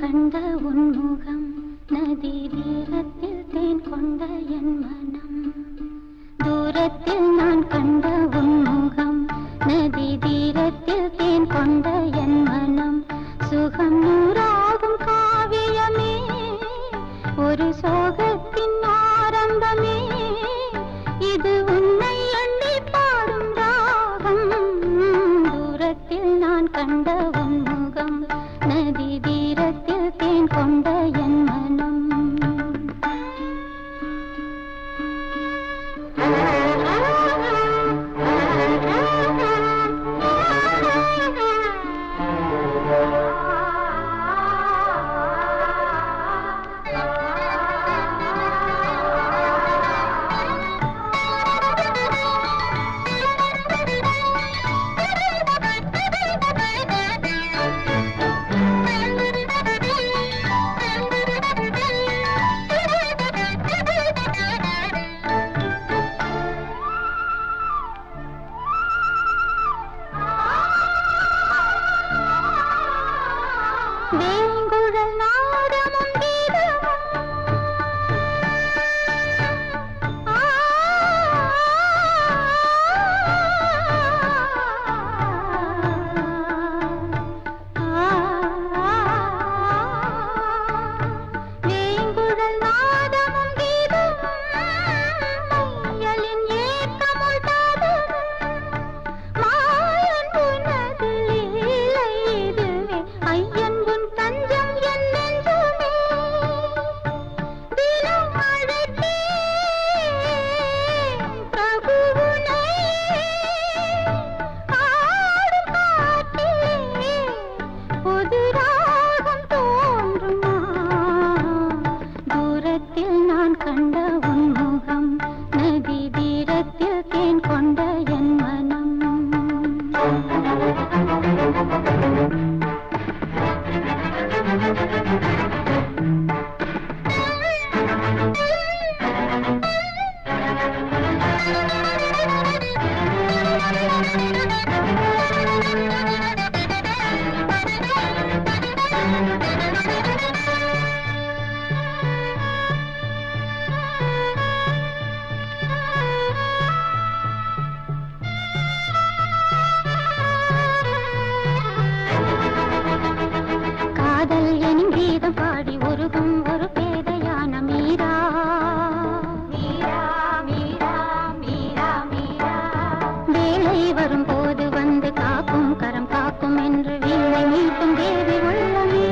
கண்ட உன்முகம் நதி தீரத்தில் தேன் கொண்ட என் மனம். தூரத்தில் நான் கண்ட உன்முகம் நதி தீரத்தில் தேன் கொண்ட என் மனம். சுகம் நூறாகும் காவியமே ஒரு சோகத்தின் ஆரம்பமே. இது உன்னை எண்ணி பாடும் ராகம். தூரத்தில் நான் கண்ட உன்முகம் நதி தீரத்தில் தேன் கொண்ட என் மனம். வேங்குழல் நாதமும் கீதமும் வேங்குழல் நாதமும் கீதமும் மையலின் ஏக்கமுள் தாதமும் மாயன் உனது லீலை இதுவே. ஐயன் உன் தஞ்சம் என் நெஞ்சுமே. தினம் அழைத்தேன் பிரபு உனை. ஆடும் காட்டிலே புது ராகம் தோன்றுமா. தூரத்தில் நான் கண்ட உன்முகம் நதி தீரத்தில் தேன் கொண்ட என் மனம். காதல் எனும் கீதம் பாடி உருகும் ஒரு பேதையான மீரா. மீரா மீரா மீரா மீரா. வேலை வரும் போது வந்து காக்கும் கரம் காக்கும் என்று வீணை மீட்டும் தேவி உள்ளமே.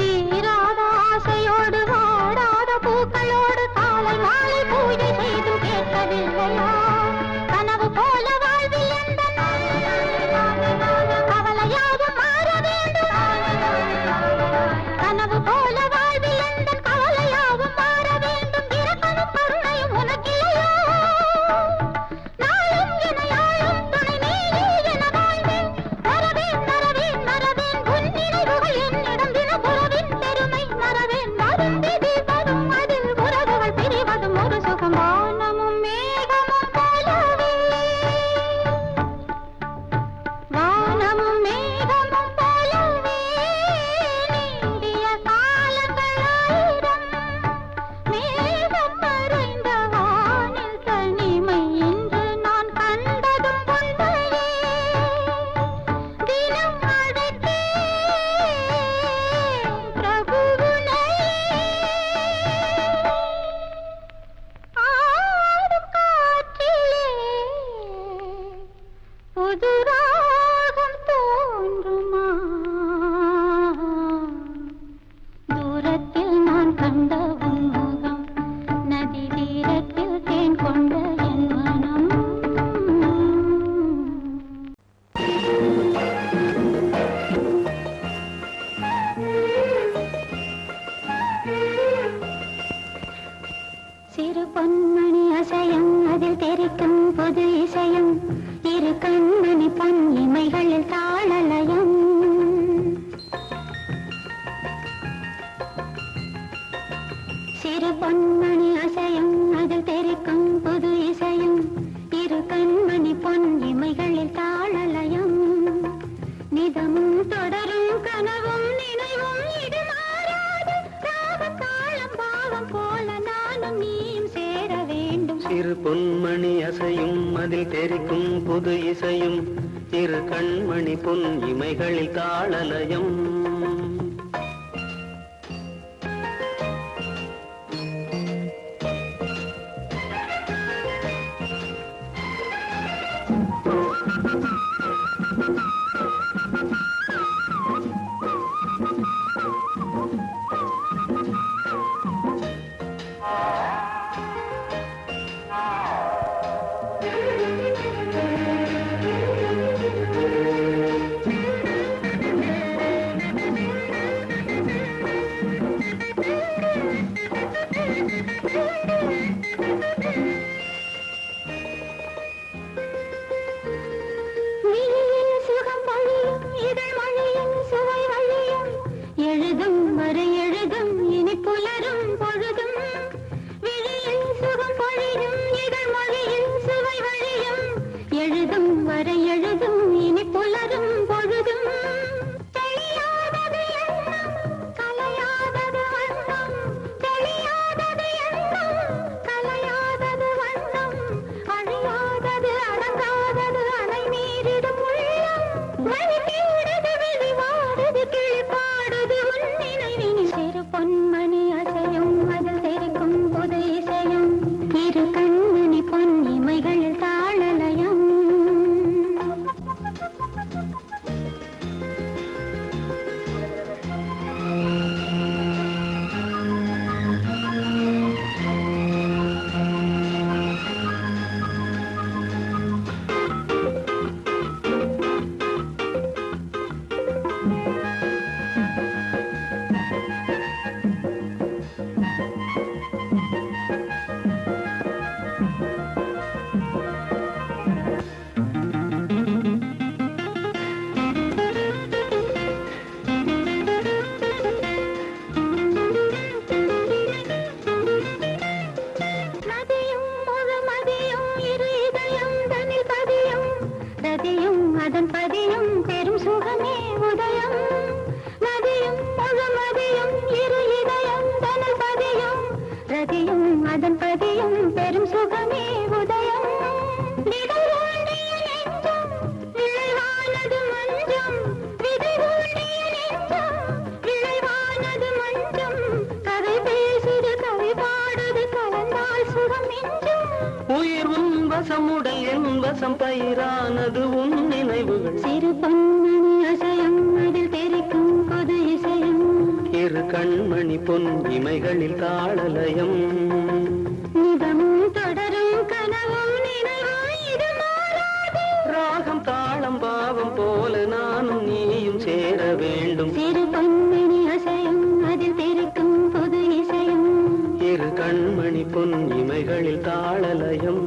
தீராத ஆசையோடு வாடாத பூக்களோடு காலை மாலை பூஜை செய்தும் கேட்கவில்லையா. கனவு போல வாழ்வில் எந்த கவலையாவும் மாற வேண்டும். கனவு போல வாழ்வில் எந்த கவலையாவும் மாற வேண்டும். இரக்கமும் கருணையும் உனக்கில்லையோ. நாளும் இணையாளும் துணை நீயே என வாழ்வேன். மறவேன் மறவேன் மறவேன் உன் நினைவுகள் என்னிடம் தினம் உறவின் பெருமை மறவேன். வரும் விதி வரும் அதில் உறவுகள் பிரிவதும் ஒரு சுகம். வானமும் மேகமும் போலவே வானமும் மேகமும் போலவே நீண்டிய காலங்கள் ஆயிரம். மேகம் மறைந்த வானில் தனிமை இன்று நான் கண்டதும் உண்மையே. தினம் அழைத்தேன் பிரபு உனை. ஆடும் காற்றிலே புது ராகம் தோன்றுமா. தூரத்தில் நான் கண்ட உன்முகம் நதி தீரத்தில் தேன் கொண்ட என் மனம். சிறு பொன்மணி அசையம் அதில் தெரிக்கும் புது இசையம். இரு கண்மணி பொன் இமைகளில் தாளலயம். சிறு பொன்மணி அசையம் அதில் தெரிக்கும் புது இசையம். இரு கண்மணி பொன் இமைகளில் தாளலயம். நிதமும் தொடரும் கனவும் நினைவு இரு பொன்மணி அசையும் அதில் தெரிக்கும் புது இசையும் இரு கண்மணி பொன் இமைகளில் தாளலயம் வசமுடல் என் வசம் பயிரானது உன் நினைவுகள் சிறு பொன்மணி அசையும் அதில் தெரிக்கும் புது இசையும் இரு கண்மணி பொன் இமைகளில் தாளலயம் நிதமும் தொடரும் கனவும் நினைவும் இது மாறாது ராகம் தாளம் பாவம் போல நானும் நீயும் சேர வேண்டும் சிறு பொன்மணி அசையும் அதில் தெரிக்கும் புது இசையும் இரு கண்மணி பொன் இமைகளில் தாளலயம்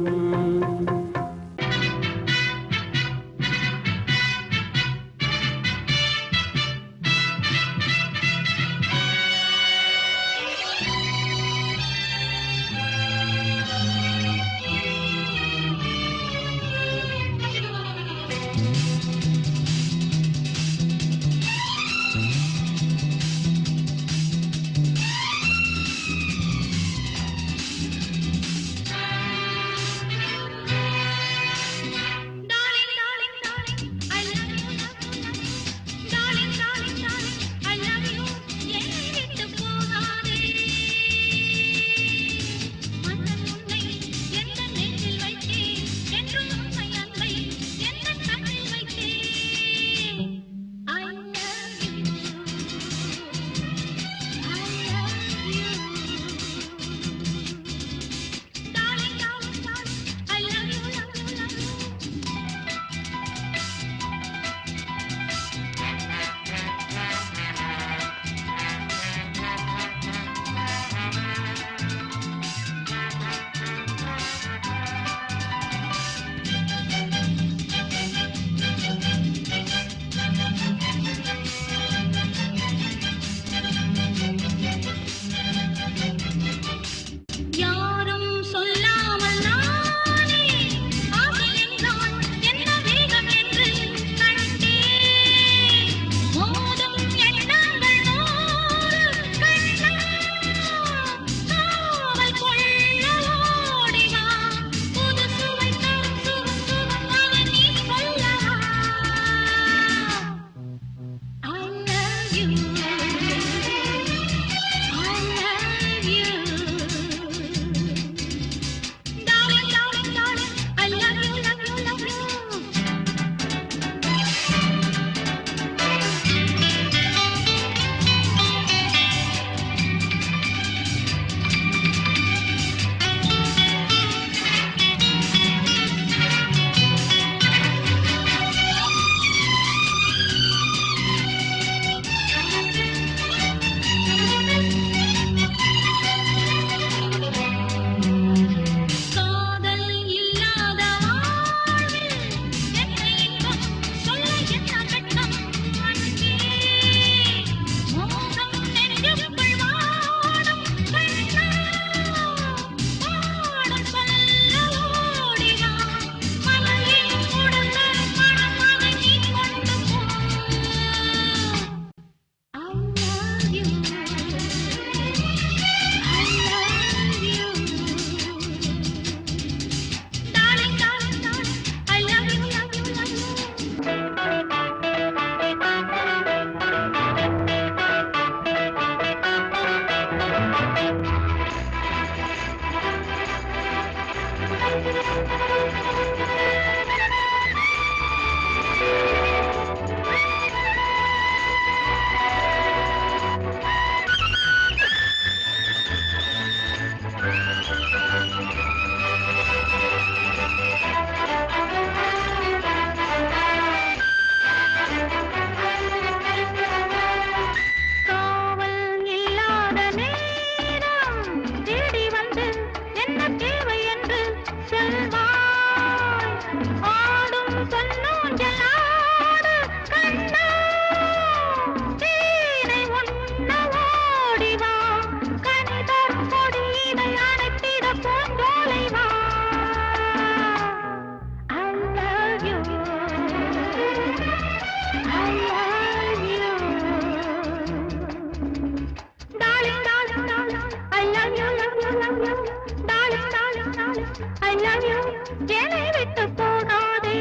என்னை விட்டு போகாதே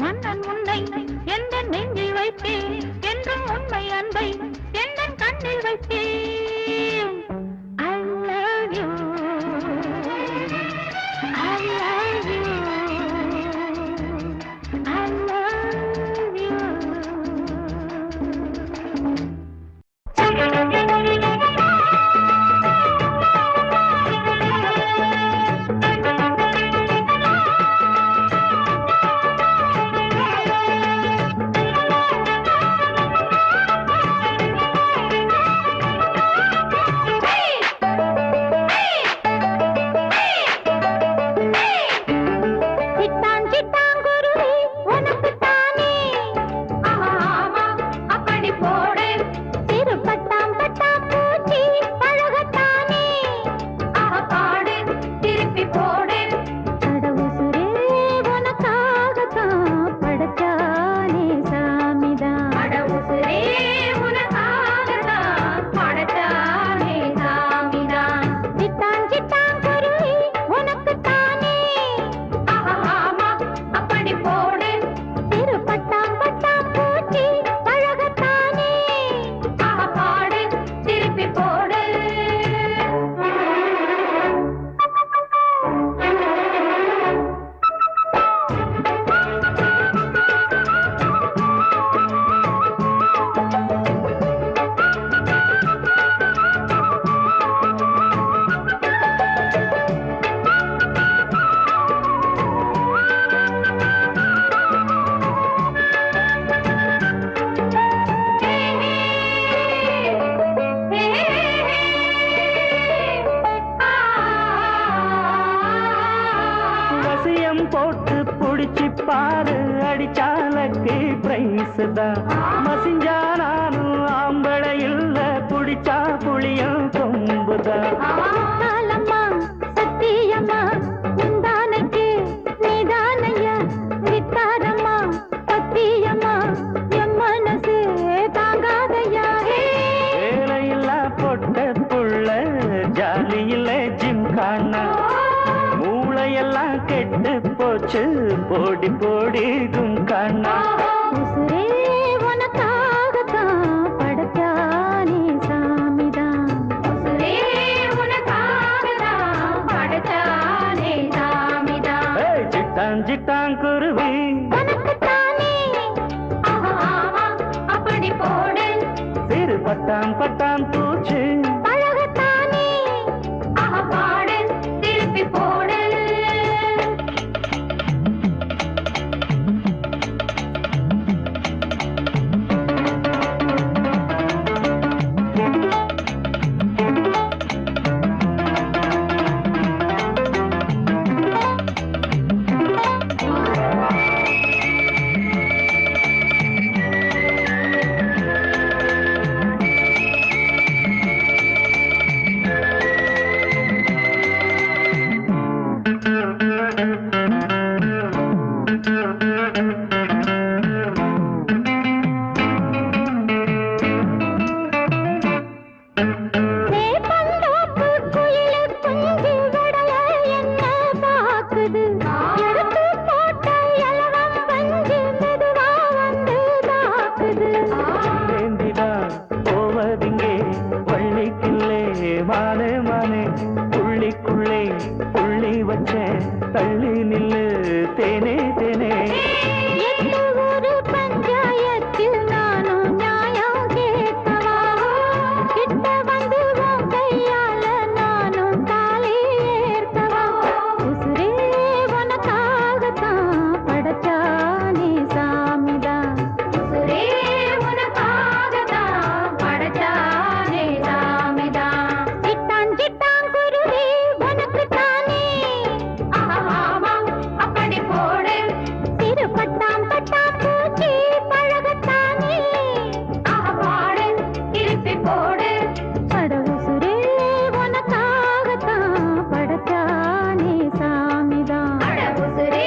மன்னன் உன்னை எந்த நெஞ்சில் வைப்பேன் என்றும் உண்மை அன்பை எந்த கண்ணில் வைப்பேன் I love you I love you I love you போட்டு புடிச்சு பாரு அடிச்சாலக்கு பிரைஸ் தான் மசிஞ்சா நானும் ஆம்பளை இல்ல புடிச்சா புளியும் கொம்புதான் காலம்மா சத்தியம்மா உந்தானைக்கு நீதானையா வித்தாரம்மா பத்தியம்மா என் மனசு தாங்காதையா வேலையில்லா பொட்ட புள்ள ஜாலியில ஜிம் காணா மூளையெல்லாம் கெட்டு போச்சு போடி போடி கும்கானா உசுரே உனக்காகத்தான் படைச்சானே சாமிதான் உசுரே உனக்காகத்தான் படைச்சானே சாமிதான் சிட்டான் சிட்டான் குருவி உனக்குத்தானே அப்படி போடு சிறு பட்டாம் பட்டாம் பூச்சு பழகத்தானே பாடு திருப்பி போடு மானே மானே புள்ளிக்குள்ளே புள்ளி வச்ச தள்ளி நில்லு தேனே தேனே ஒரு பஞ்சாயத்தில் நானும் நியாயம் கேட்கவா கிட்ட வந்து கையால நானும் தாலி ஏற்கவா உசுரே உனக்காகத்தான் படைச்சானே சாமிதான் உசுரே உனக்காகத்தான் படைச்சானே சாமிதான் சிட்டான் சிட்டான் குருவி உனக்குத்தானே அப்படி போடு சிறு பட்டாம் பட்டாம் பூச்சி பழகத்தானே பாடு திருப்பி போடு படவுசுரே உனக்காகத்தான் படைச்சானே சாமிதான் படவுசுரே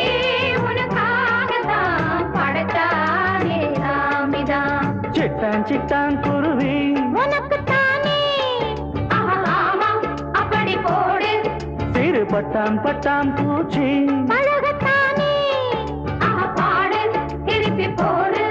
உனக்காகத்தான் படைச்சானே சாமிதான் சிட்டான் சிட்டான் குருவி உனக்குத்தானே அப்படி போடு சிறு பட்டாம் பட்டாம் பூச்சி பழகத்தானே பாடு திருப்பி போடு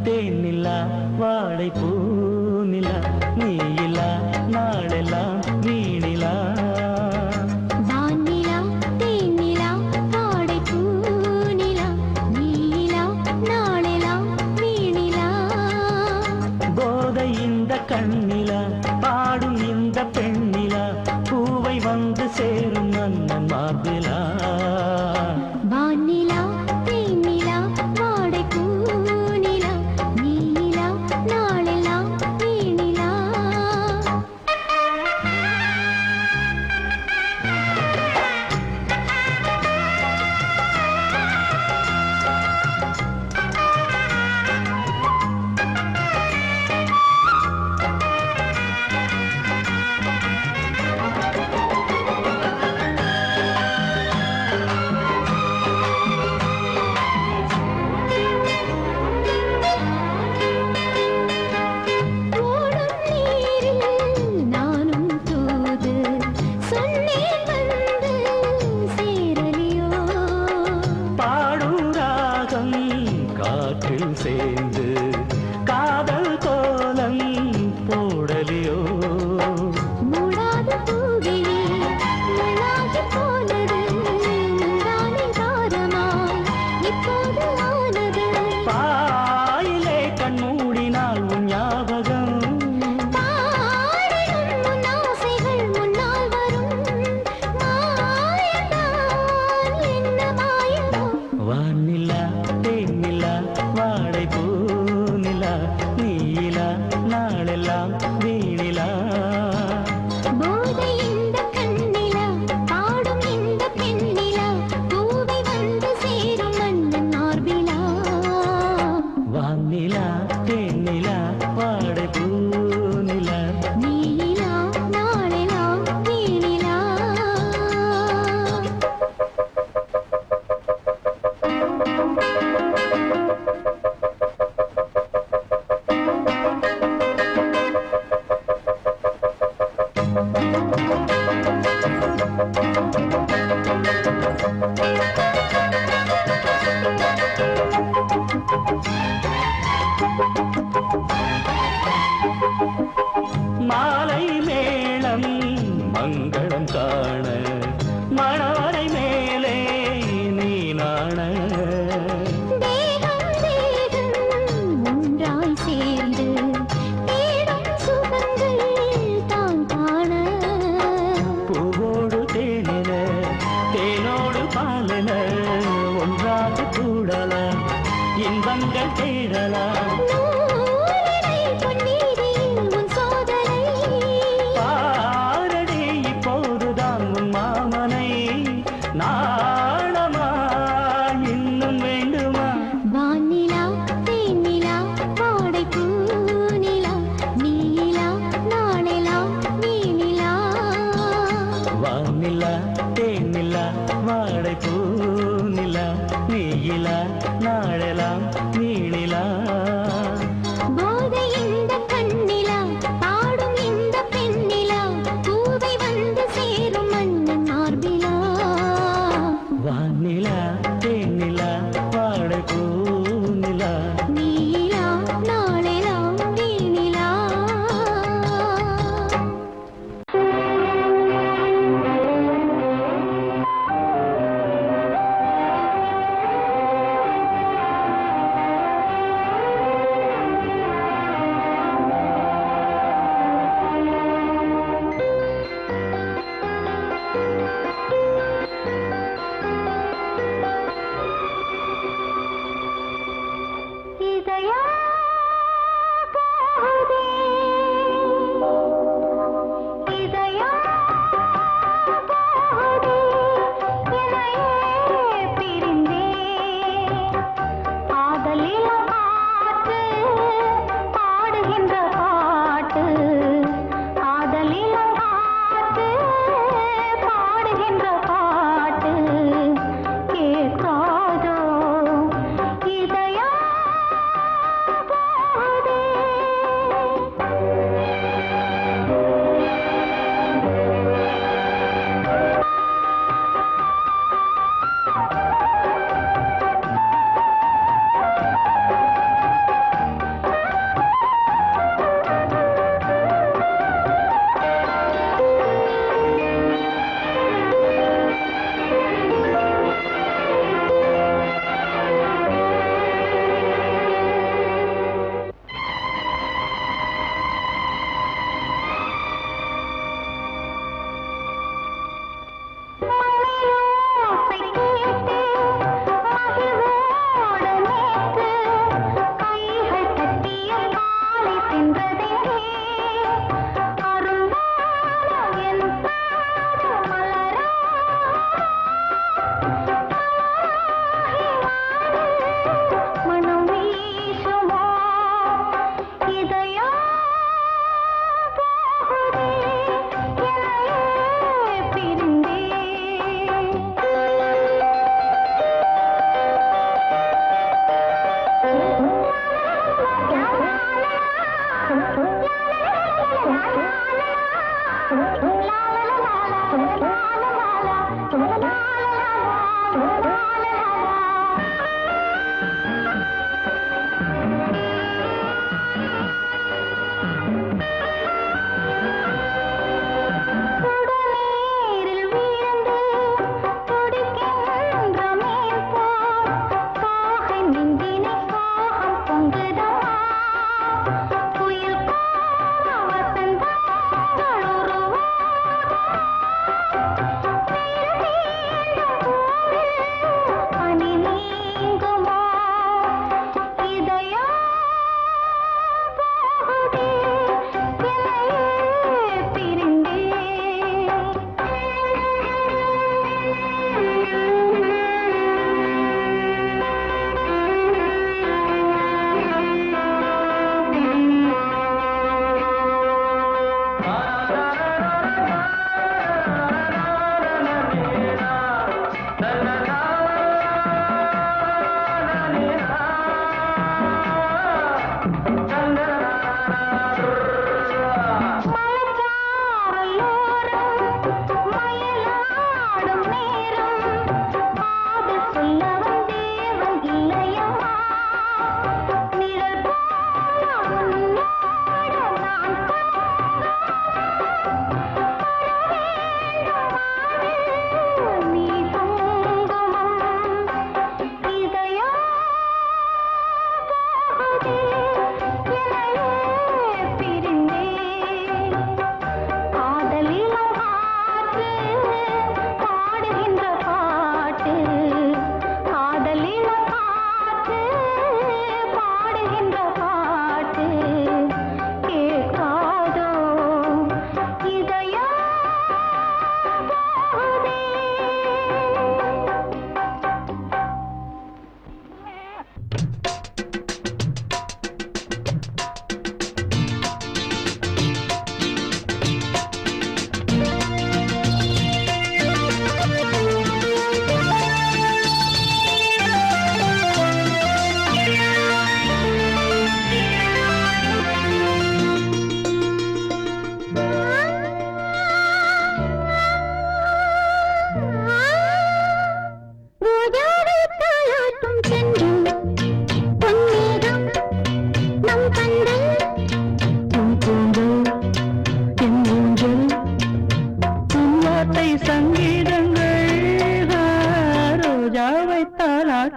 தேனிலா வாடை பூநிலா நீயிலா நாளெல்லாம் வீணிலா வானிலா தேனிலா வாடை பூநிலா நீலா நாளெல்லாம் வீணிலா போதை இந்த கண்ணிலா பாடும் இந்த பெண்ணிலா பூவை வந்து சேரும் மன்னன் மார்பிலா வானிலா மாலை மேளம் மங்களம் காண மணவரை மேலே நீ நாண தேகம் தேகம் ஒன்றாய் சேர்ந்து தேடும் சுகங்கள் தான் காண பூவோடு தேனில தேனோடு பாலின ஒன்றாக கூடலாம் இன்பங்கள் தேடலாம் நாணமா இன்னும் வேண்டுமா வானிலா தேனிலா வாடை பூநிலா நீலா நாளெல்லாம் நீனிலா வானிலா தேனிலா வாடை பூநிலா நீலா நாளெல்லாம் நீனிலா போதை இந்த கண்ணிலா பாடும் இந்த பெண்ணிலா பூவை வந்து சேரும் மன்னன் மார்பிலா வானிலா தேனிலா வாடை பூநிலா நீலா நாளெல்லாம் நீனிலா இதயா போகுதே இதயா போகுதே என்னையே பிரிந்தே ஆதலில் காற்று பாடுகின்ற பாட்டு ஆதலில் காற்று பாடுகின்ற பாட்டு கேட்காதோ இதயா புயல் வசந்தங்கள் உருவா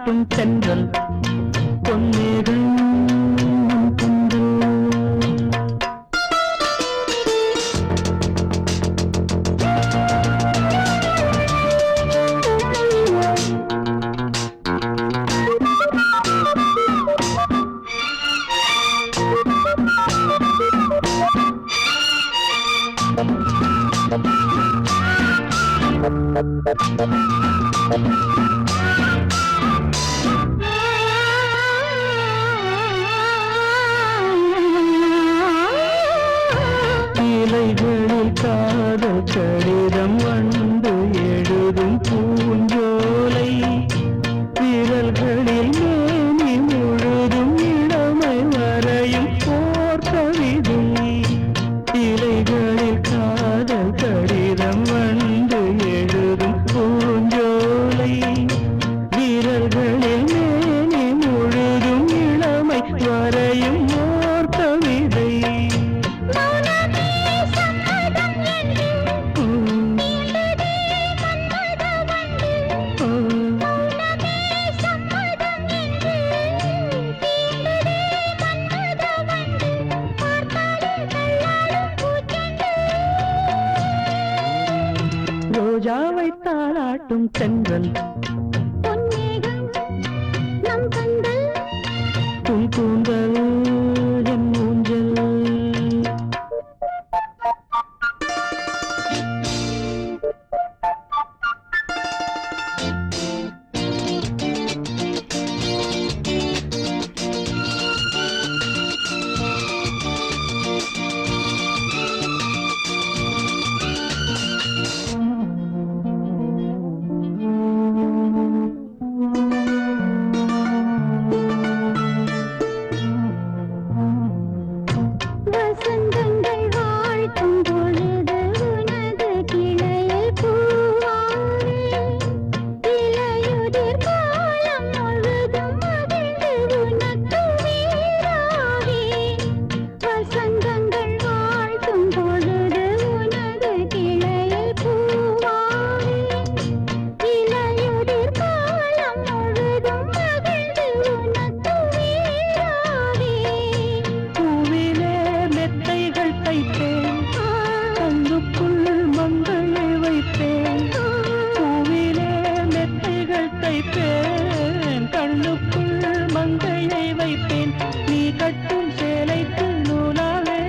தாளாட்டும் தென்றல் பொன்னேகள் இலைகளில் காதல் கடிதம் வந்து எழுதும் பூஞ்சோலை விரல்களில் மேனி முழுதும் இளமை வரையும் போர் கவிதை இலைகளில் காதல் கடிதம் வந்து எழுதும் பூஞ்சோலை விரல்களில் மேனி முழுதும் இளமை வரையும் ஓர் கவிதை ரோஜாவை தாளாட்டும் தென்றல் நம் கண்கள் உன் கூந்தல் என் ஊஞ்சல் வசந்தங்கள் வாழ்த்தும் பொழுது உனது கிளையில் பூவாவே இலையுதிர் காலம் முழுதும் மகிழ்ந்து உனக்கு வீராவே வசந்தங்கள் வாழ்த்தும் பொழுது உனது கிளையில் பூவாவே இலையுதிர் காலம் முழுதும் மகிழ்ந்து உனக்கு வீராவே பூவிலே மெத்தைகள் தைத்தேன் கண்ணுக்குள் மங்களை வைத்தேன் பூவிலே மெத்தைகள் தைத்தேன் கண்ணுக்குள் மங்கையை வைப்பேன் நீ கட்டும் சேலைக்கு நூலாவே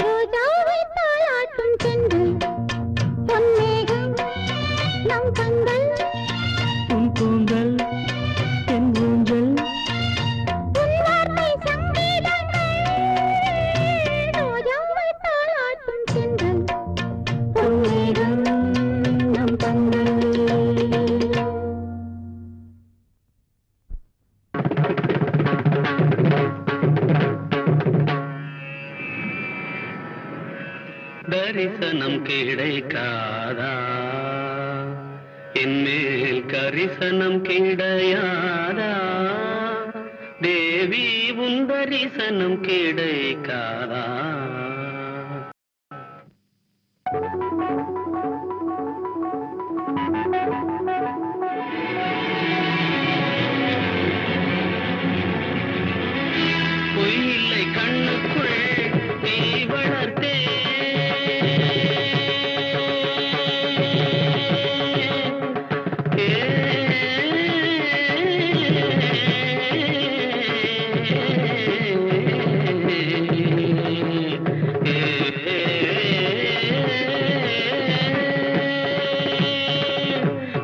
ரோஜாவை தாளாட்டும் தென்றல் பொன்மேகம் நம் கண்கள் உன் கூந்தல் என் ஊஞ்சல் உன் வார்த்தை சங்கீதங்கள் ரோஜாவை தாளாட்டும் தென்றல் பொன்மேகம் நம் கண்கள் தரிசனம் கிடைக்காதா என்மேல் கரிசனம் கிடையாதா தேவி உன் தரிசனம் கிடைக்காதா பொய்யில்லை கண்ணுக்குள் நீ வளர்த்தே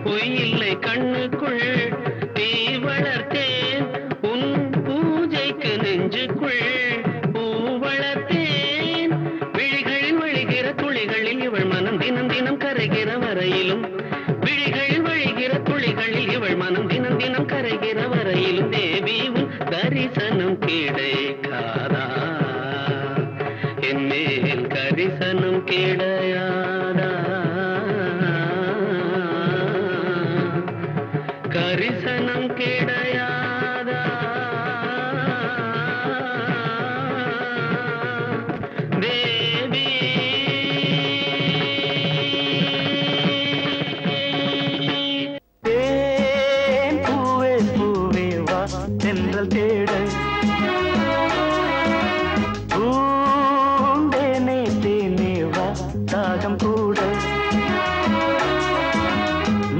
பொய்யில்லை கண்ணுக்குள் நீ வளர்த்தேன் உன் பூஜைக்கு நெஞ்சுக்குள் பூ வளர்த்தேன் விழிகளில் வழிகிற துளிகளில் இவள் மனம் தினம் தினம் கரைகிற வரையிலும் விழிகளில் வழிகிற துளிகளில் இவள் மனம் தினம் தினம் கரைகிற வரையிலும் தேவி உன் தரிசனம் கிடைக்காதா என் மேல் கரிசனம் கிடையாதா கரிசனம் கிடையாதா தேவி தேவி தாகம் கூட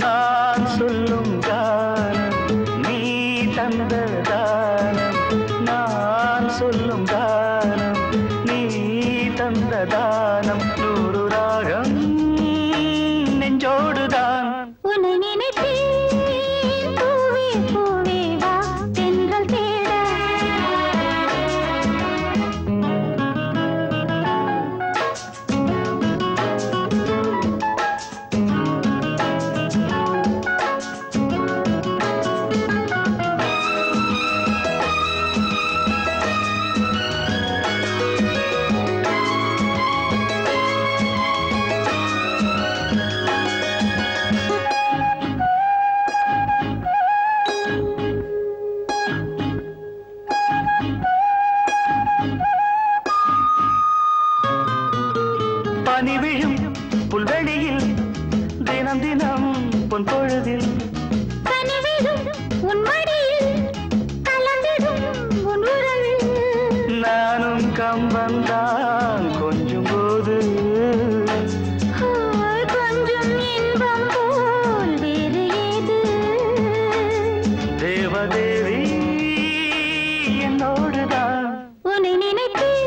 நான் சொல்லும் கானம் நீ தந்த தானம் நான் சொல்லும் கானம் நீ தந்த தானம் நூறு ராகம் நெஞ்சோடுதான் உன்னை நினைத்தேன் பூவே பூவே வா தென்றல் தேட பனி விழும் புல்வெளியில் தினம் தினம் பொன் பொழுதில் கனிவிடும் உன் மடியில் கலந்திடும் உன் உறவில் நானும் கம்பந்தான் கொஞ்சம் போது கொஞ்சம் இன்பம் போல் வேறு ஏது தேவதேவி என்னோடுதான் உன்னை நினைத்தேன்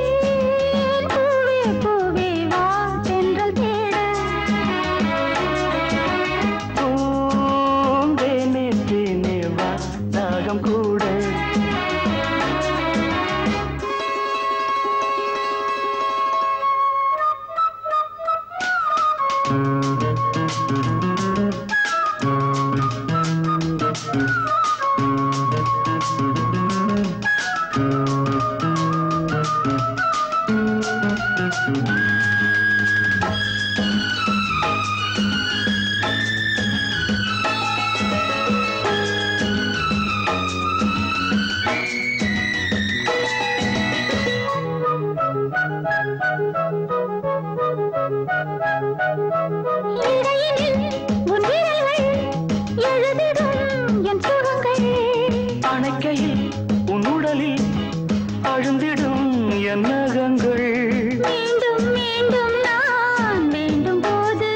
பூவே பூவே வா தென்றல் தேட பூந்தேனே தேனே வா தாகம் கூட இடையினில் உன் விரல்கள் எழுதிடும் என் சுகங்கள் அணைக்கையில் உன் உடலில் அழுந்திடும் என் நகங்கள் மீண்டும் மீண்டும் நான் வேண்டும் போது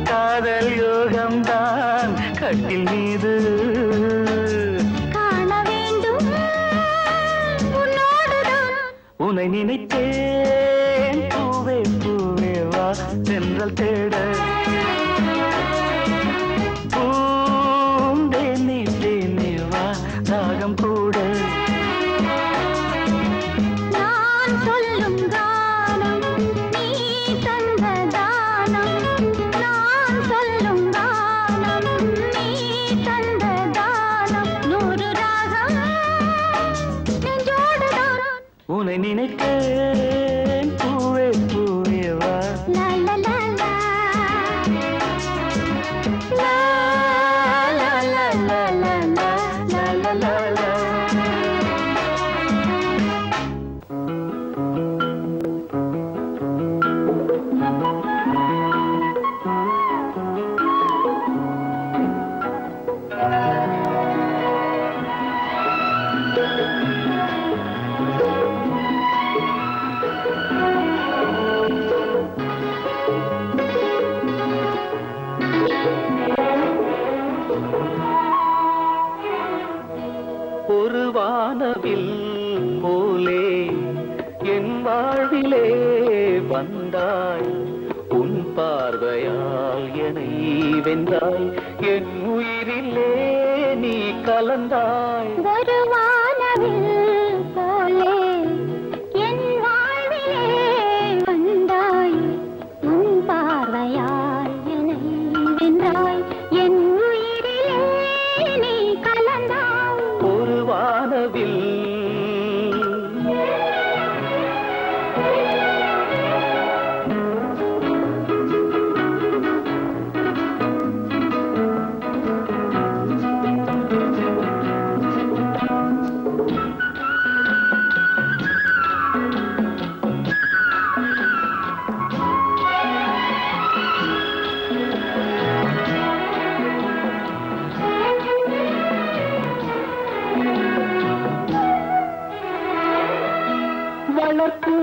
காதல் யோகம்தான் கட்டில் மீது காண வேண்டும் உன்னோடுதான் உன்னை நினைத்தேன் பூவே பூவே வா தென்றல் தேட பூந்தேனே தேனே வா தாகம் கூட நான் சொல்லும் கானம் நீ தந்த தானம் நான் சொல்லும் கானம் நீ தந்த தானம் நூறு ராகம் நெஞ்சோடுதான் உன்னை நினைத்தேன் பூவே பூவே வா லா லா லா லா லா லா லா லா லா லா லா லா ஒரு வானவில் போலே என் வாழ்விலே வந்தாய் உன் பார்வையால் என்னை வென்றாய் என் உயிரிலே நீ கலந்தாய் ஒரு வானவில் போலே என் வாழ்விலே வந்தாய் உன் பார்வையால் என்னை வென்றாய் என் உயிரிலே நீ கலந்தாய் ஒரு வானவில்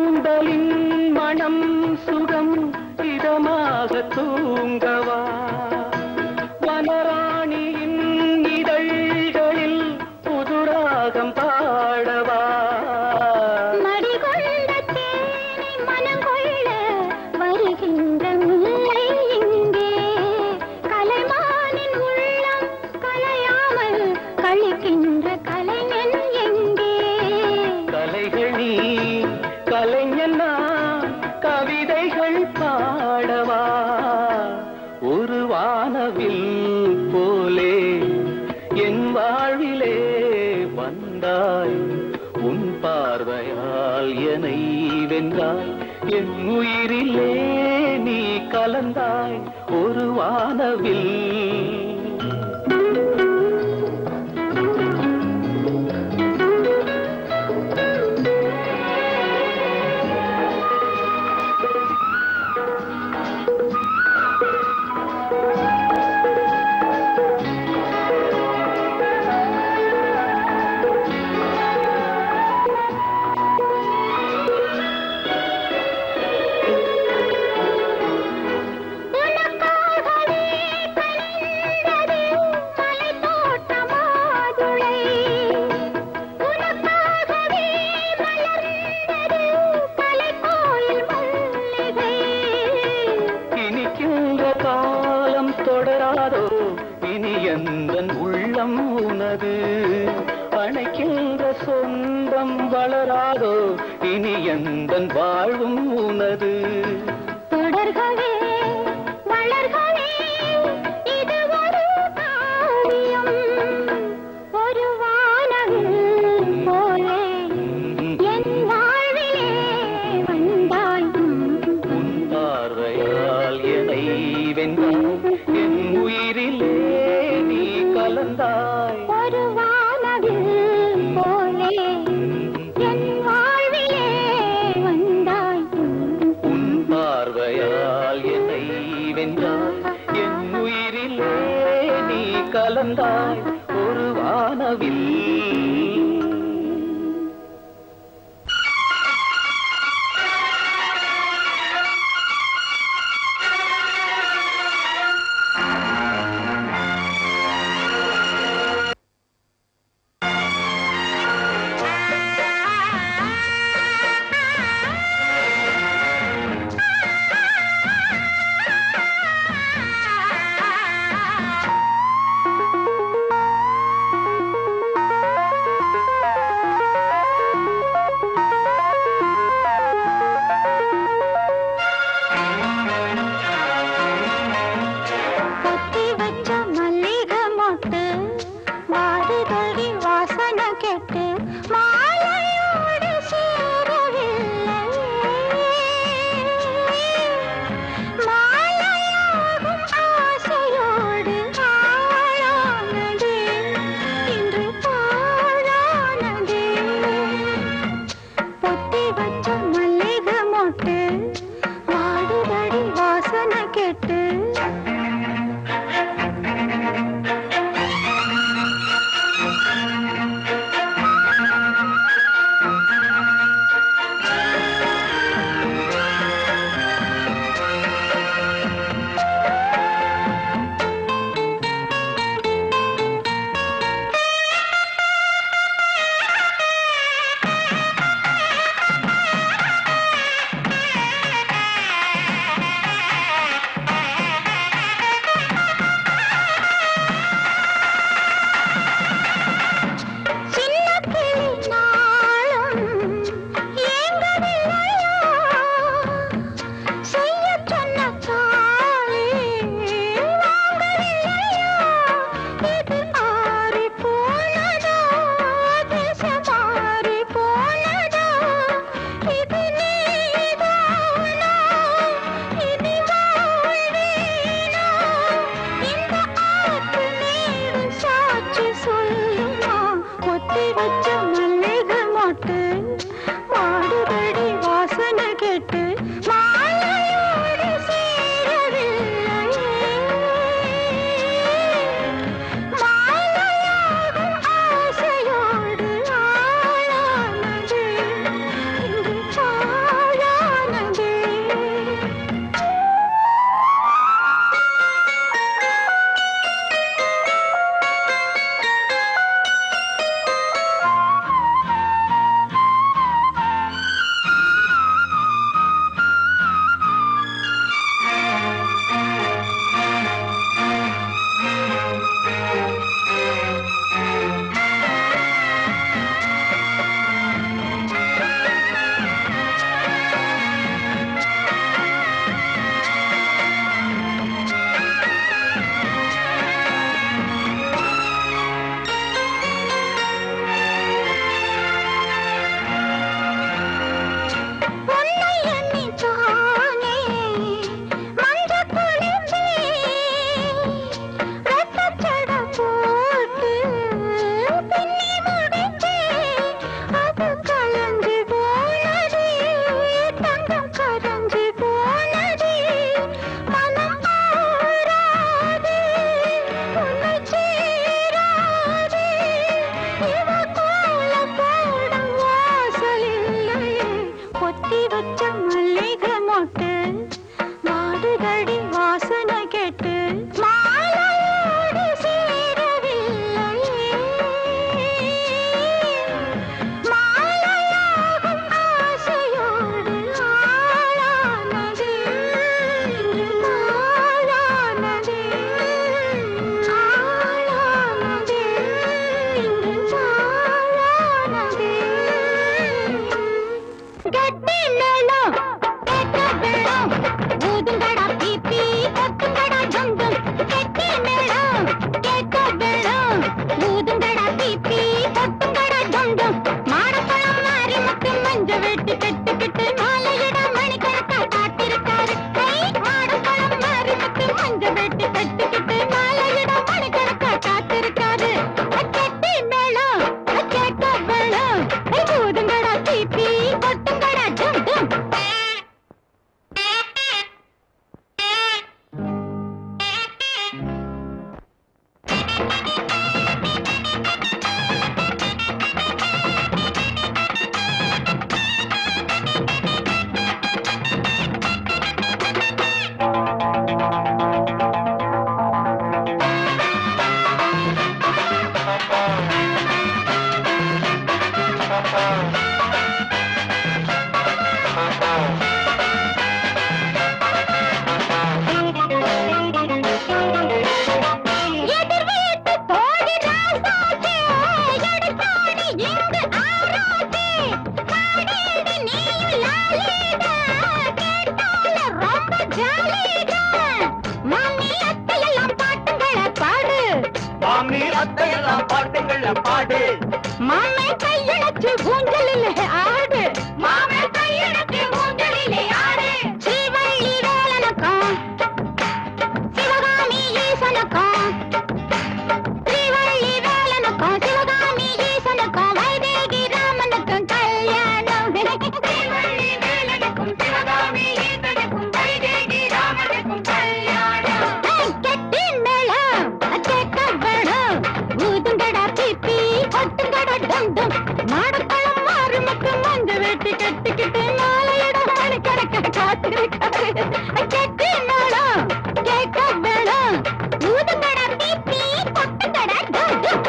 கூந்தலின் மணம் சுகம் இதமாக தூங்கவா வனராணியின் இதழ்களில் புதுராகம் பாடவா மடிகொண்ட தேனை மனங்கொள்ள வருகின்ற முல்லை இங்கே கலைமானின் உள்ளம் கலையாமல் கழிக்கின்ற கலைஞன் எங்கே கலைகள் நீ கலைஞன் நான் கவிதைகள் பாடவா ஒரு வானவில் போலே என் வாழ்விலே வந்தாய் உன் பார்வையால் என்னை வென்றாய் என் உயிரிலே நீ கலந்தாய் ஒரு வானவில் உனக்காகவே கலந்தது மலைத்தோட்ட மாதுளை உனக்காகவே மலர்ந்தது கலைக்கோயில் மல்லிகை இனிக்கின்ற காலம் தொடராதோ இனி எந்தன் உள்ளம் உனது அணைக்கின்ற சொந்தம் வளராதோ இனி எந்தன் வாழ்வும் உனது தொடர்கவே வளர்கவே இது ஒரு காவியம் ஒரு வானவில் போலே என் வாழ்விலே வந்தாய் உன் பார்வையால் என்னை வென்றாய் என் உயிரிலே நீ கலந்தாய் ஒரு வானவில் போலே என் வாழ்விலே வந்தாய் உன் பார்வையால் என்னை வென்றாய் என் உயிரிலே நீ கலந்தாய் ஒரு வானவில் மல்லிகை மொட்டு மாடுகடி வாசனை கேட்டு மாலையோடு சேரவில்லையே மாலையாகும் ஆசையோடு ஆளானதே ஆளானதே ஆளானதே ஆளானதே கட்டி மேளம் கேட்ட வெள்ளம் ஊதுங்கடா பீப்பி கொட்டுங்கடா டும் டும் கட்டி மேளம் கேட்ட வெள்ளம் ஊதுங்கடா பீப்பி கொட்டுங்கடா டும் டும் மாடப்பழம் மாறி முத்து மஞ்ச வெட்டி கட்டுக்கிட்டு மாலையிட மணிக்கணக்கா காத்திருக்காரு மாடப்பழம் மாறி முத்து மஞ்ச வெட்டி கட்டுக்கிட்டு மாலையிட மணிக்கணக்கா காத்திருக்காரு கட்டி மேளம் கேட்ட வெள்ளம் ஊதுங்கடா பீப்பி கொட்டுங்கடா டும் டும் எதிர் வீட்டு தோழி ராசாத்தே எடுத்தாடி இங்கு ஆராத்தே காடேடி நீயும் லாலிதா கேட்டால ரொம்ப ஜாலிதா மாமி அத்தையெல்லாம் பாட்டுங்களை பாடு மாமி அத்தையெல்லாம் பாட்டுங்கள பாடு மாமே கையெழுத்து ஊஞ்சலிலே ஆடு மாமே கையெழுத்து ஊஞ்சலிலே ஆடு ஸ்ரீவள்ளி வேலனுக்கும் சிவகாமி ஈசனுக்கும் ஸ்ரீவள்ளி வேலனுக்கும் சிவகாமி ஈசனுக்கும் வைதேகி ராமனுக்கும் கல்யாணம் ஸ்ரீவள்ளி வேலனுக்கும் சிவகாமி ஈசனுக்கும் வைதேகி ராமனுக்கும் கல்யாணம் கெட்டி மேளம் கேட்க வேணும் ஊதுங்கடா பீப்பி கொட்டுங்கடா டும் டும் மாடப்பழம் மாறு முத்து மஞ்ச வெட்டி கட்டிக்கிட்டு மாலையிட மணிக்கணக்க காத்திருக்காரு கெட்டி மேளம் கேட்க வேணும் ஊதுங்கடா பீப்பி கொட்டுங்கடா டும் டும்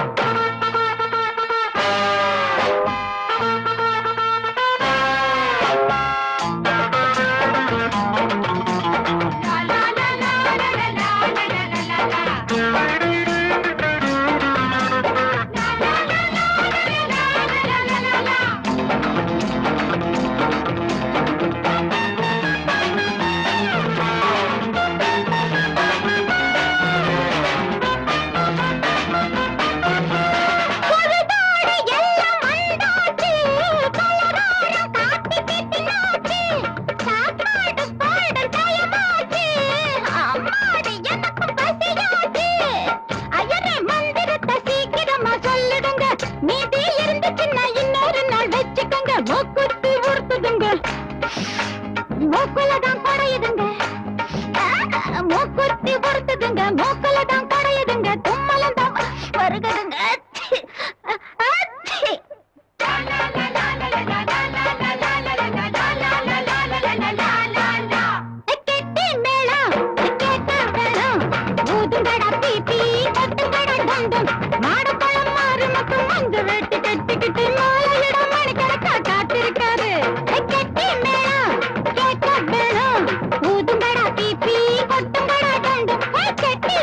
பொழுதோடு எல்லாம் வந்தாச்சு பலகாரம் காப்பி கிட்டினாச்சு சாப்பாடு போட டயமாச்சு அம்மாடி எனக்கும் பசியாச்சு ஐயரே மந்திரத்தை சீக்கிரமா சொல்லிடுங்க மீதி இருந்துச்சுன்னா இன்னொரு நாள் வச்சுக்கோங்க மூக்குத்தி உறுத்துதுங்க மூக்குல தான் குறையுதுங்க மூக்குத்தி உறுத்துதுங்க மூக்குல தான் குறையுதுங்க தும்மலம் தான் வருகுதுங்க கெட்டி மேளம் கேட்க வேணும் ஊதுங்கடா பீப்பி கொட்டுங்கடா டும் டும் மாடப்பழம் மாறு மட்டும் மஞ்ச வெட்டி கட்டிக்கிட்டு மாலையிட மணிக்கணக்கா காத்திருக்காரு கெட்டி மேளம் கேட்க வேணும் ஊதுங்கடா பீப்பி கொட்டுங்கடா டும் டும் கெட்டி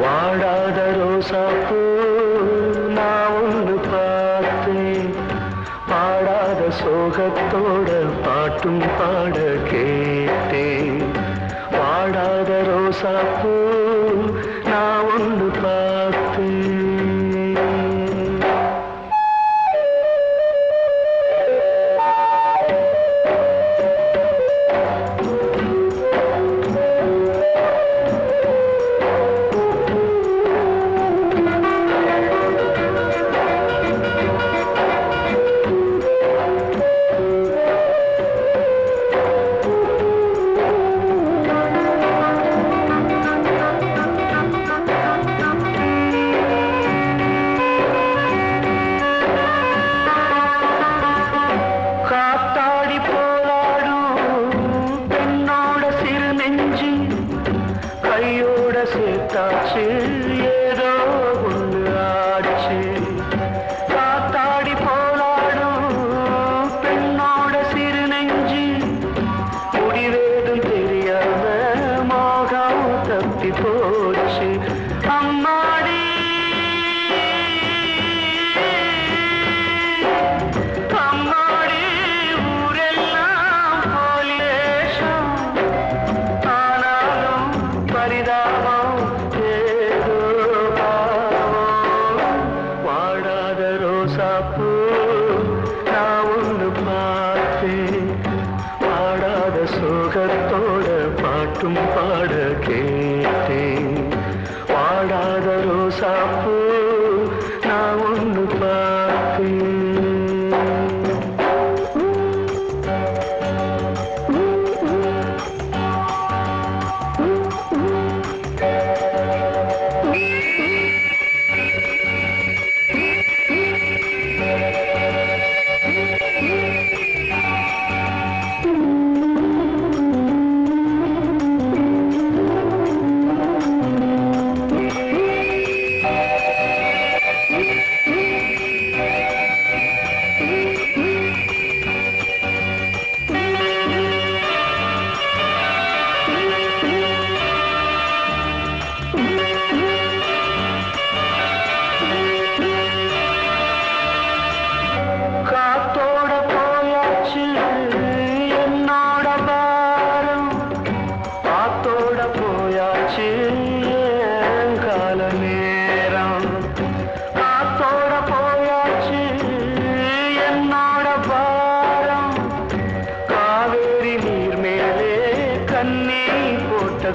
வாடாத ரோசாப்பூ நான் ஒன்று பார்த்தேன், பாடாத சோகத்தோட பாட்டும் பாட கேட்டேன். வாடாத ரோசாப்பூ நான் ஒன்று பார்த்தேன். சேர்த்தாச்சு ஏதோ ஒன்று ஆச்சு. காத்தாடி போராடும் பெண்ணோட சிறு நெஞ்சு முடிவேதும் தெரியாம மோகம் தப்பி போச்சு. அம்மாடி அம்மாடி ஊரெல்லாம் போலேஷம், ஆனாலும் பரிதாபம் ரோசாப்பூ நான் ஒன்று பார்த்தேன், பாடாத சோகத்தோட பாட்டும் பாட கேட்டேன். வாடாத ரோசாப்பூ நான் ஒன்று பார்த்தேன்.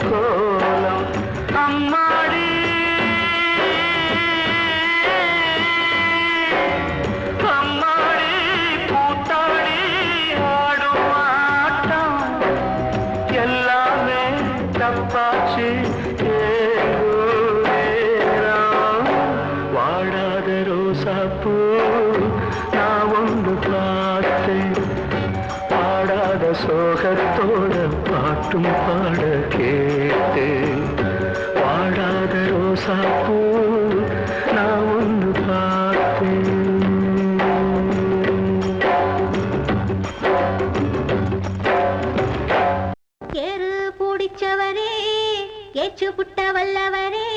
கோலம் அம்மாடி அம்மாடி கூத்தாடி ஆடும் ஆட்டம் எல்லாமே தப்பாச்சு. வாடாத ரோசாப்பூ நான் ஒன்று பார்த்தேன், பாடாத சோகத்தோட பாட்டும் பாட கேட்டேன். வாடாத ரோசாப்பூ நான் ஒன்று பார்த்தேன். ஏறு பிடிச்சவரே ஏச்சு புட்ட வல்லவரே,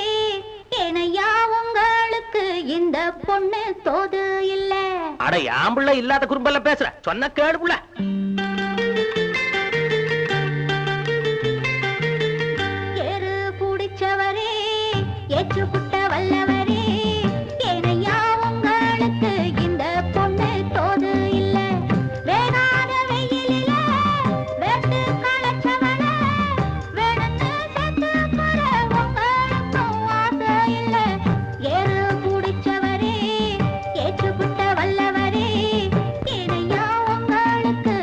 ஏனையா உங்களுக்கு இந்த பொண்ணு தோது இல்ல. அட ஆம்புள்ள இல்லாத குறும்பல்ல பேசுற, சொன்ன கேடு புள்ள. ஏறு பிடிச்சவரே ஏச்சு புட்ட வல்லவரே, ஏனையா உங்களுக்கு இந்த பொண்ணு தோது இல்ல. வேகாத வெயிலில வேட்டு களைச்சவன வேணுன்னு செத்து போற உங்களுக்கும் ஆசை இல்ல. ஏறு பிடிச்சவரே ஏச்சு புட்ட வல்லவரே, ஏனையா உங்களுக்கு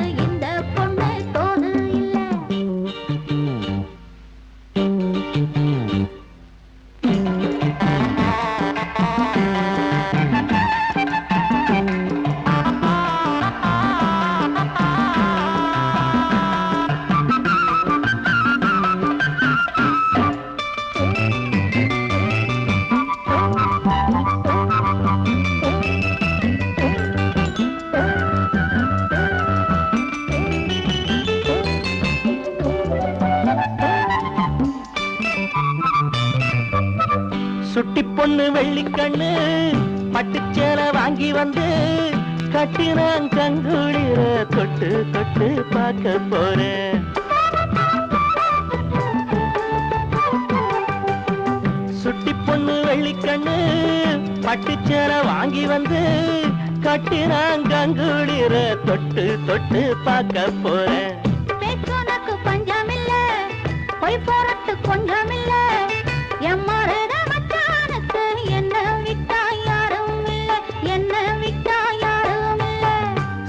பொண்ணு வெள்ளிக்கண்ணு பட்டுச்சேலை வாங்கி வந்து கட்டினான் கங்குளிர தொட்டு தொட்டு பார்க்க போறேன். சுட்டி பொண்ணு வெள்ளிக்கண்ணு பட்டுச்சேலை வாங்கி வந்து கட்டினான் கங்குளிர தொட்டு தொட்டு பார்க்க போறேன். பேசுனக்கு பஞ்சமில்ல, பொய் போறட்டு கொஞ்சமில்ல, எம்மாறுட மச்சானுக்கு என்ன விட்டா யாரும் இல்ல, என்ன விட்டா யாரும் இல்ல.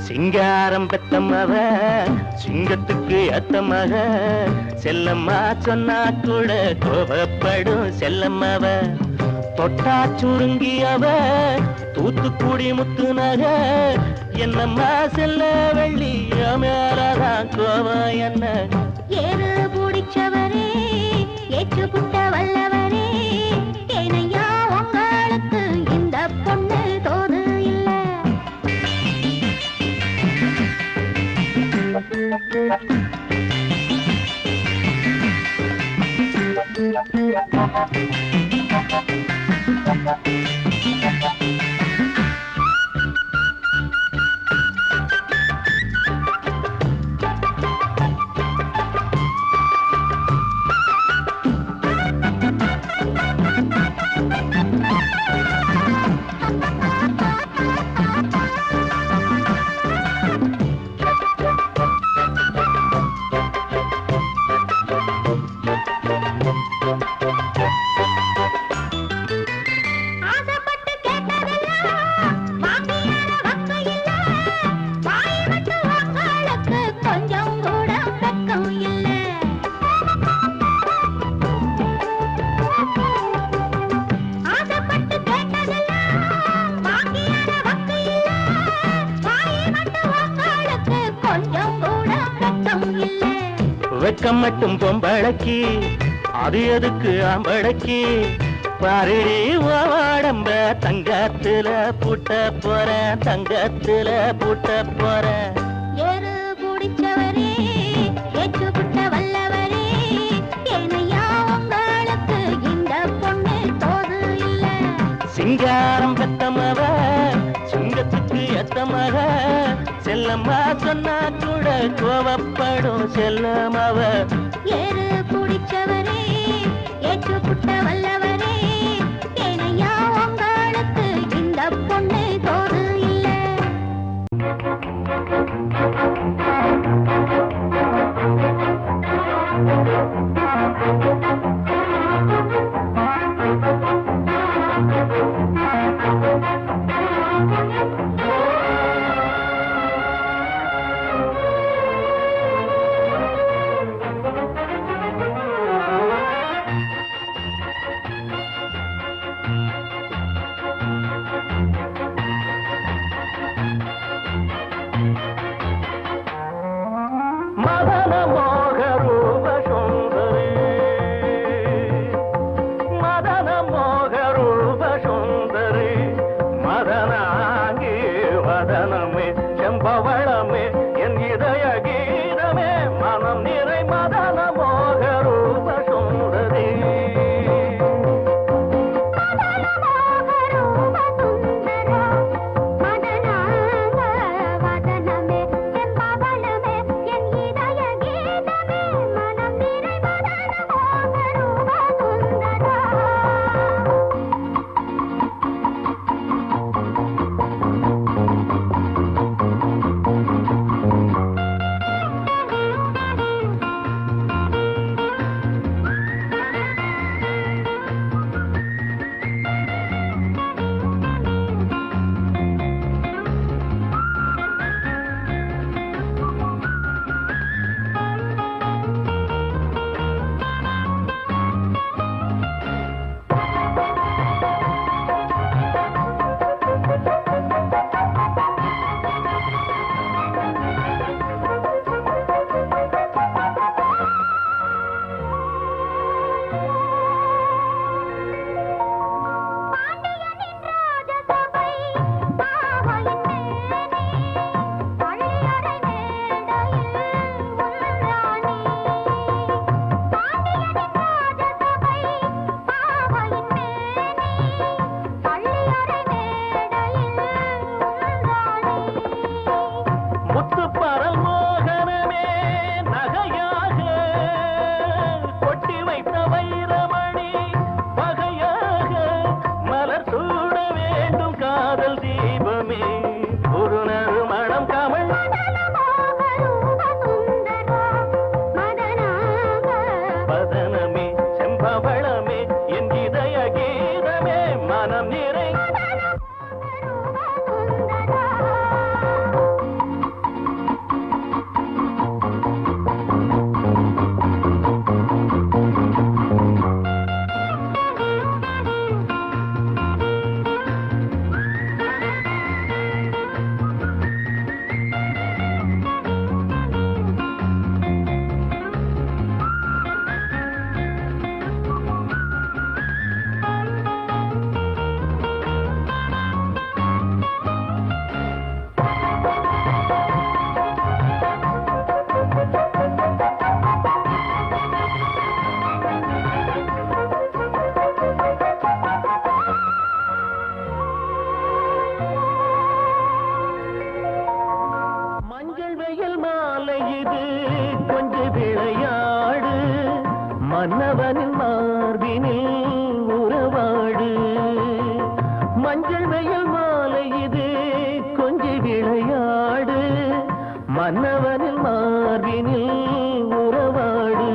சிங்காரம் பெத்தமவ சிங்கத்துக்கு ஏத்தமக, செல்லம்மா சொன்னா கூட கோபப்படும் செல்லம்மவ. தொட்டா சுருங்கியவ தூத்துக்குடி முத்துநக, என்னம்மா செல்ல வெள்ளி மேலதான் கோபம் என்ன. ஏறு பிடிச்சவரே, ஏற்று புட்ட வல்லவரே, ஏனையா உங்களுக்கு இந்த பொண்ணு தோது இல்ல. ஆசைப்பட்டு கேட்டதெல்லாம் வாங்கியான வக்கு இல்ல, வாய் விட்டு உங்களுக்கு கொஞ்சம் கூட வெக்கம் இல்ல. ஆசைப்பட்டு கேட்டதெல்லாம் வாங்கியான வக்கு இல்ல, வாய் விட்டு உங்களுக்கு கொஞ்சம் கூட வெக்கம் இல்ல. வெக்கம் மட்டும் பொம்பளக்கி, அது எதுக்கு ஆம்பளக்கி? பாருடி வாடம்ப தங்கத்துல பூட்ட போற, தங்கத்துல பூட்ட போற. ஏறு பிடிச்சவரே, ஏற்று புட்ட வல்லவரே, ஏனையா உங்களுக்கு இந்த பொண்ணு தோது இல்ல. சிங்காரம் பெத்தமவ சிங்கத்துக்கு ஏத்தமக, செல்லம்மா சொன்னா கூட கோவப்படும் செல்லமவ. ஏறு பிடிச்சவரே, ஏற்று புட்ட வல்லவரே, ஏனையா உங்களுக்கு இந்த பொண்ணு தோது இல்ல. மஞ்சள் மாலை இது கொஞ்சம் விளையாடு மன்னவனின் மார்பினில் உறவாடு மஞ்சள் வெயில் மாலை இது கொஞ்சம் விளையாடு மன்னவனில் மார்பினில் உறவாடு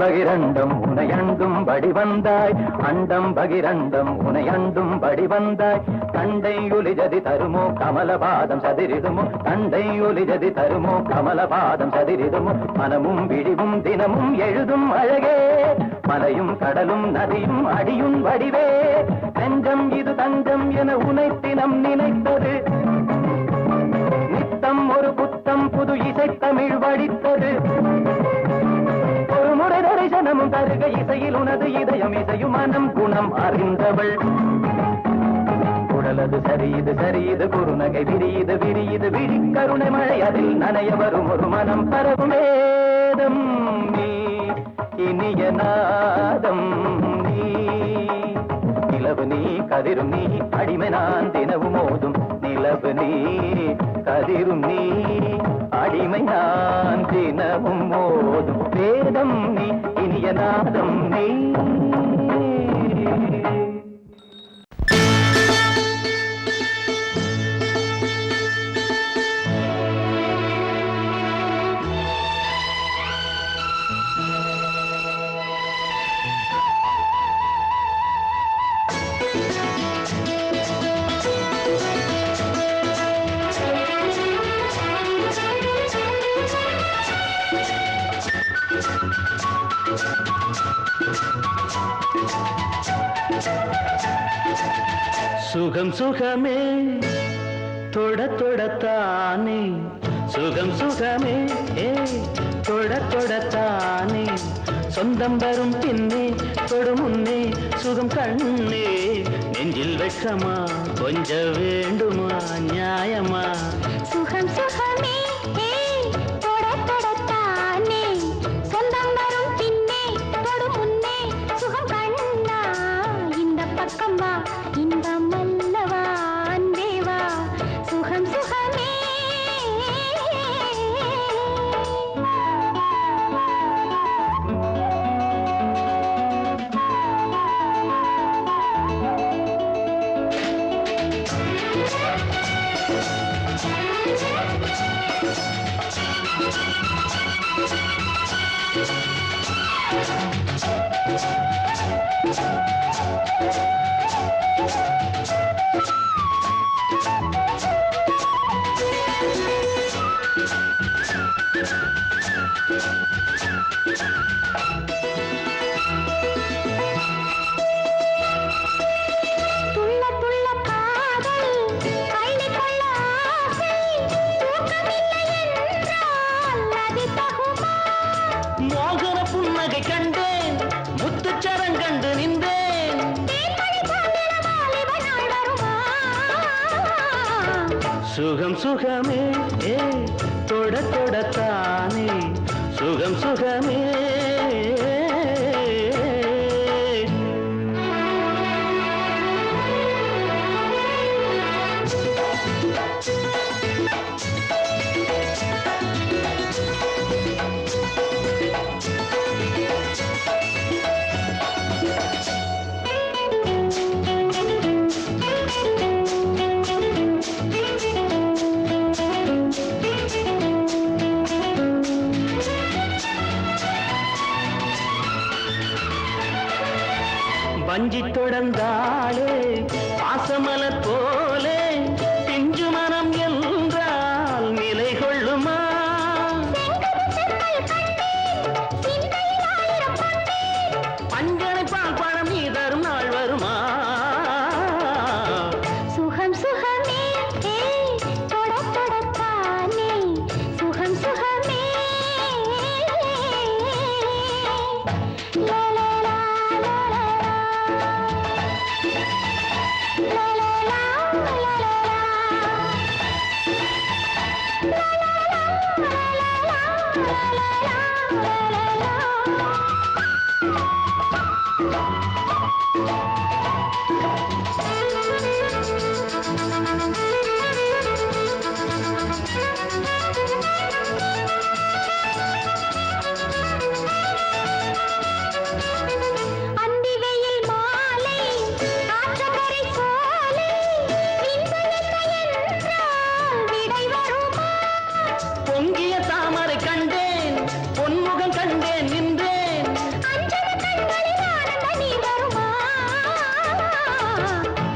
பகிரண்டம் உனையண்டும் படி வந்தாய் அண்டம் பகிரண்டம் உனையண்டும் படி வந்தாய் தண்டை ஒலிஜதி தருமோ கமலபாதம் சதிரிதுமோ தண்டை ஒலிஜதி தருமோ கமலபாதம் சதிரிதுமோ மனமும் விழிவும் தினமும் எழுதும் அழகே மலையும் கடலும் நதியும் அடியும் வடிவே நெஞ்சம் இது தஞ்சம் என உனை தினம் நினைத்தது நித்தம் ஒரு புத்தம் புது இசை தமிழ் வடித்தது முறை தரிசனமும் தருக இசையில் உனது இதயம் இசையும் மனம் குணம் அறிந்தவள் குழலது சரியது சரியது குறுநகை விரியுது விரியுது விழி கருணை மழை அதில் நனைய வரும் ஒரு மனம் பரவும் வேதம் நீ இனிய நாதம் நீ நிலவு நீ கதிரும் நீ அடிமை நான் தினவும் மோதும் நிலவு நீ கதிரும் நீ அடிமை நான் தினமும் மோதும் வேதம் நீ இனிய நாதம் நீ சுகம் சுகமே தொட தொடத்தானே சுகம் சுகமே தொட தொடத்தானே சொந்தம் வரும் பின்னே தொடு முன்னே சுகம் கண்ணே நெஞ்சில் வெட்கமா கொஞ்ச வேண்டுமா நியாயமா சுகம் சுகமே தொட தொடத்தானே சொந்தம் வரும் பின்னே தொடு முன்னே சுகம் கண்ணா இந்த பக்கம் வா இன்பம் அல்லவா அன்பே வா சுகம் சுகமே சுகம் சுகமே தொட தொடத்தானே சுகம் சுகமே வஞ்சி தொடர்ந்தாளே பாசமலர் போலே பிஞ்சு மனம் என்றால் நிலை கொள்ளுமா பஞ்சனை பால் பழம் நீ தரும் நாள் வருமா சுகம் சுகமே தொட தொடத்தானே சுகம் சுகமே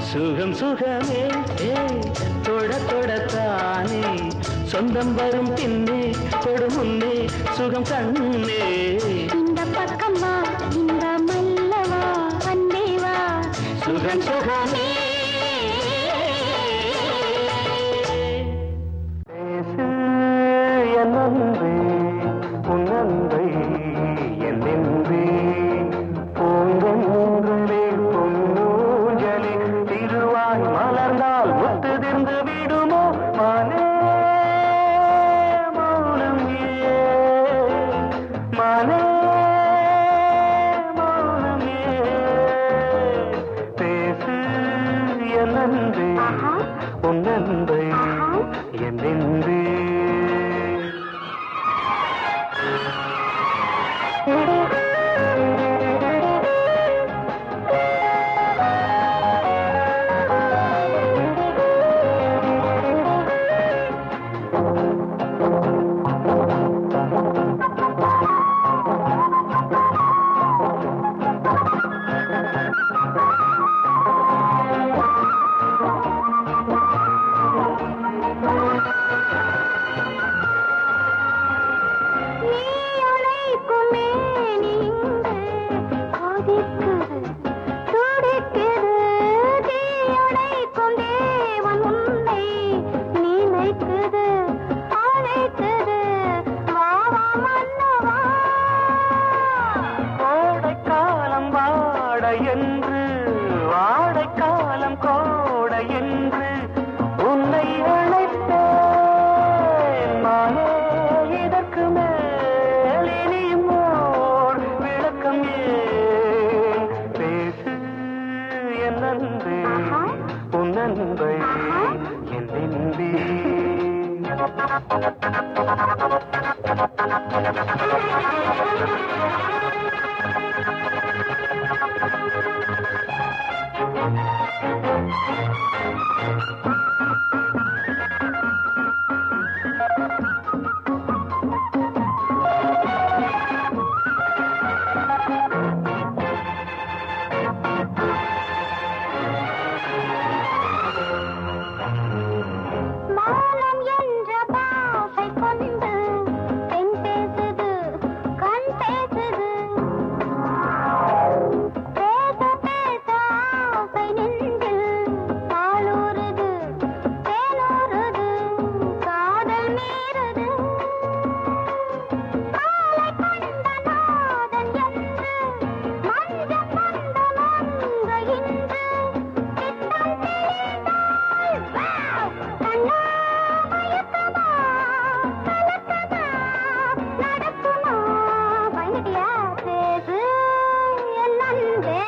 சுகம் சுகமே தொட தொடத்தானே சொந்தம் வரும் பின்னே தொடு முன்னே சுகம் கண்ணே இந்த பக்கம் வா இன்பம் அல்லவா அன்பே வா சுகம் சுகமே வாழைக்காலம் கோடை என்று உன்னை அழைத்தேன் மானே. இதற்கு மேல் இனியும் ஓர் விளக்கம் ஏன்? பேசு என் அன்பே, உன் அன்பை என் நம்பி. மாலம் என்ற பாஷை கொண்டு பெண் பேசுது, கண் பேசுது. பேச பேச ஆசை நெஞ்சில் பாலூறுது, தேனூறுது, காதல் மீறுது. மாலை கொண்ட நாதன் என்று மஞ்சள் கொண்ட மங்கை இன்று சித்தம் தெளிந்தாள். கண்ணா மயக்கமா, கலக்கமா, நடக்குமா? பயந்துட்டியா? பேசு என் அன்பே,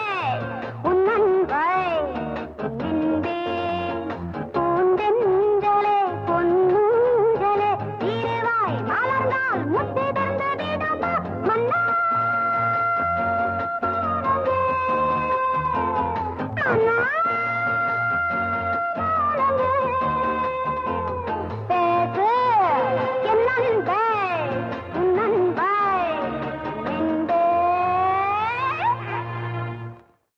உன் அன்பை நின்பேன். பூந்தென்றலே பொன்னூஞ்சலே இருவாய் மலர்ந்தால் முத்தி தந்த விடமா மன்னா. மன்னா